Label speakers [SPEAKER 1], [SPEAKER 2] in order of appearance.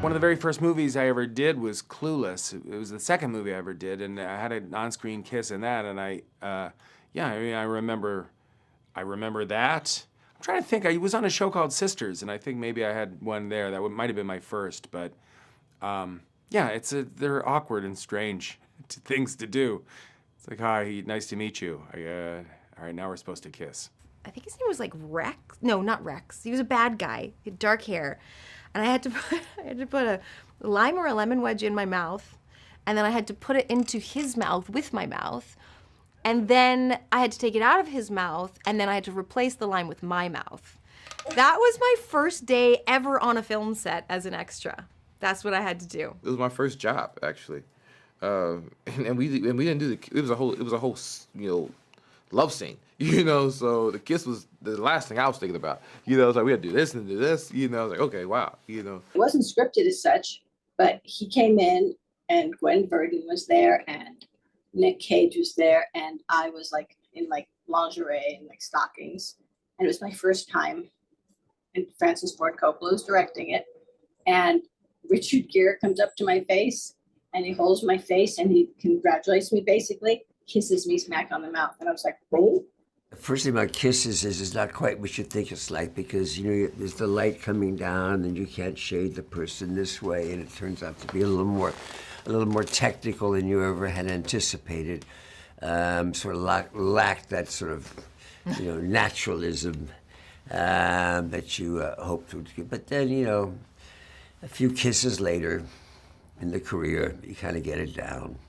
[SPEAKER 1] One of the very first movies I ever did was Clueless. It was the second movie I ever did, and I had an on-screen kiss in that, and I remember that. I'm trying to think, I was on a show called Sisters, and I think maybe I had one there. That might have been my first, but yeah, they're awkward and strange things to do. It's like, hi, nice to meet you. All right, now we're supposed to kiss.
[SPEAKER 2] I think his name was like Rex. No, not Rex. He was a bad guy. He had dark hair. And I had to put a lime or a lemon wedge in my mouth, and then I had to put it into his mouth with my mouth, and then I had to take it out of his mouth, and then I had to replace the lime with my mouth. That was my first day ever on a film set as an extra. That's what I had to do.
[SPEAKER 3] It was my first job, actually, and we didn't do it was a whole love scene, so the kiss was the last thing I was thinking about. It's like, we had to do this and do this, I was like, okay, wow,
[SPEAKER 4] It wasn't scripted as such, but he came in and Gwen Verdon was there and Nick Cage was there and I was like in like lingerie and like stockings. And it was my first time, and Francis Ford Coppola was directing it. And Richard Gere comes up to my face and he holds my face and he congratulates me, basically, kisses me smack on the mouth. And I was like, oh.
[SPEAKER 5] The first thing about kisses is it's not quite what you think it's like, because there's the light coming down and you can't shade the person this way, and it turns out to be a little more technical than you ever had anticipated. Sort of lacked that sort of naturalism that you hoped would get. But then a few kisses later in the career, you kind of get it down.